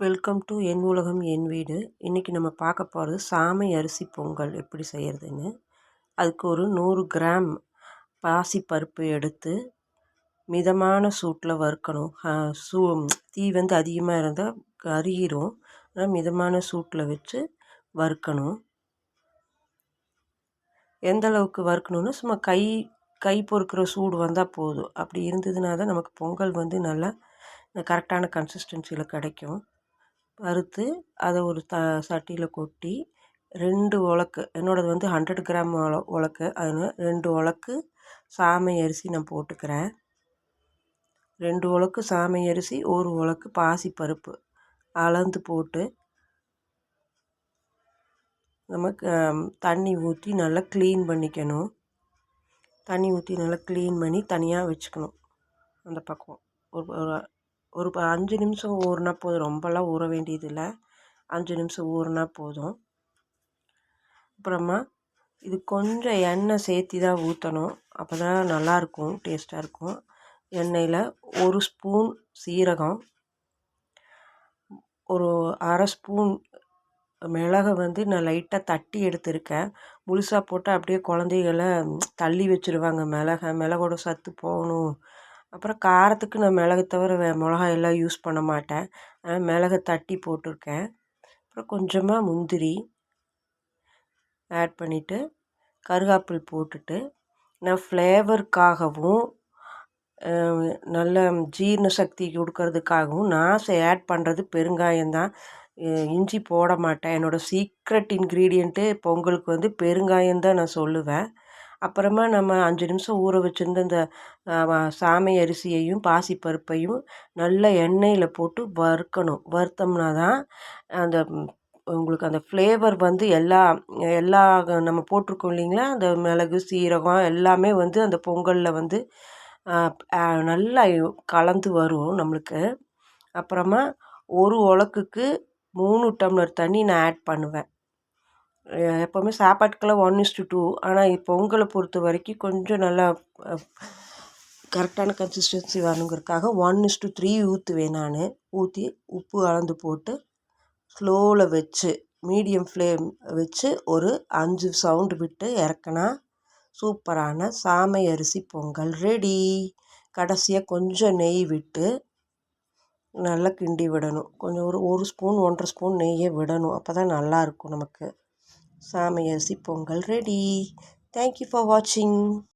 Welcome to என் உலகம் என் வீடு. இன்றைக்கி நம்ம பார்க்க போகிறது சாமை அரிசி பொங்கல் எப்படி செய்கிறதுன்னு. அதுக்கு ஒரு 100 கிராம் பாசிப்பருப்பு எடுத்து மிதமான சூட்டில் வறுக்கணும். தீ வந்து அதிகமாக இருந்தால் கருகிரும். அதனால் மிதமான சூட்டில் வச்சு வறுக்கணும். எந்த அளவுக்கு வறுக்கணுன்னா சும்மா கை பொறுக்கிற சூடு வந்தால் போதும். அப்படி இருந்ததுனா தான் நமக்கு பொங்கல் வந்து நல்லா கரெக்டான கன்சிஸ்டன்சியில் கிடைக்கும். வறுத்து அதை ஒரு சட்டியில் கொட்டி 2 உலக்கு, என்னோடது வந்து 100 கிராம் உலக்கு, அதனால் 2 உலக்கு சாமை அரிசி நான் போட்டுக்கிறேன். 2 உலக்கு சாமை அரிசி, 1 உலக்கு பாசிப்பருப்பு அளந்து போட்டு நமக்கு தண்ணி ஊற்றி நல்லா க்ளீன் பண்ணிக்கணும். தண்ணி ஊற்றி நல்லா க்ளீன் பண்ணி தனியாக வச்சுக்கணும். அந்த பக்கம் ஒரு 5 நிமிஷம் ஊறினா போதும். ரொம்பலாம் ஊற வேண்டியதில்லை, 5 நிமிஷம் ஊறினா போதும். அப்புறமா இது கொஞ்சம் எண்ணெய் சேர்த்தி தான் ஊற்றணும். அப்போ தான் நல்லாயிருக்கும், டேஸ்ட்டாக இருக்கும். எண்ணெயில் 1 ஸ்பூன் சீரகம், ஒரு அரை ஸ்பூன் மிளகை வந்து நான் லைட்டாக தட்டி எடுத்துருக்கேன். முழுசாக போட்டால் அப்படியே குழந்தைகளை தள்ளி வச்சுருவாங்க. மிளகோட சத்து போகணும். அப்புறம் காரத்துக்கு நான் மிளகு தவிர மிளகாய் எல்லாம் யூஸ் பண்ண மாட்டேன். அதனால் மிளகை தட்டி போட்டிருக்கேன். அப்புறம் கொஞ்சமாக முந்திரி ஆட் பண்ணிவிட்டு கருவேப்பிலை போட்டுட்டு, நான் ஃப்ளேவருக்காகவும் நல்ல ஜீரண சக்தி கொடுக்கறதுக்காகவும் நான் ஆட் பண்ணுறது பெருங்காயம்தான். இஞ்சி போட மாட்டேன். என்னோடய சீக்ரெட் இன்க்ரீடியண்ட்டு பொங்கலுக்கு வந்து பெருங்காயம்தான் நான் சொல்லுவேன். அப்புறமா நம்ம 5 நிமிஷம் ஊற வச்சுருந்த இந்த சாமை அரிசியையும் பாசிப்பருப்பையும் நல்ல எண்ணெயில் போட்டு வறுக்கணும். வறுத்தோம்னா தான் அந்த உங்களுக்கு அந்த ஃப்ளேவர் வந்து எல்லா நம்ம போட்டிருக்கோம் இல்லைங்களா, அந்த மிளகு சீரகம் எல்லாமே வந்து அந்த பொங்கலில் வந்து நல்லா கலந்து வரும் நம்மளுக்கு. அப்புறமா ஒரு உலக்குக்கு 3 டம்ளர் தண்ணி நான் ஆட் பண்ணுவேன். எப்போவுமே சாப்பாட்டுக்கெல்லாம் 1:2. ஆனால் பொங்கலை பொறுத்த வரைக்கும் கொஞ்சம் நல்லா கரெக்டான கன்சிஸ்டன்சி வரணுங்கிறதுக்காக 1:3 ஊற்றுவேன் நான். ஊற்றி உப்பு அளந்து போட்டு ஸ்லோவில் வச்சு மீடியம் ஃப்ளேம் வச்சு ஒரு 5 சவுண்டு விட்டு இறக்குனா சூப்பரான சாமை அரிசி பொங்கல் ரெடி. கடைசியாக கொஞ்சம் நெய் விட்டு நல்லா கிண்டி விடணும். கொஞ்சம் ஒரு ஸ்பூன் 1.5 ஸ்பூன் நெய்யை விடணும். அப்போ தான் நல்லாயிருக்கும் நமக்கு. சாமை அரிசி பொங்கல் ரெடி. தேங்க்யூ ஃபார் வாட்சிங்.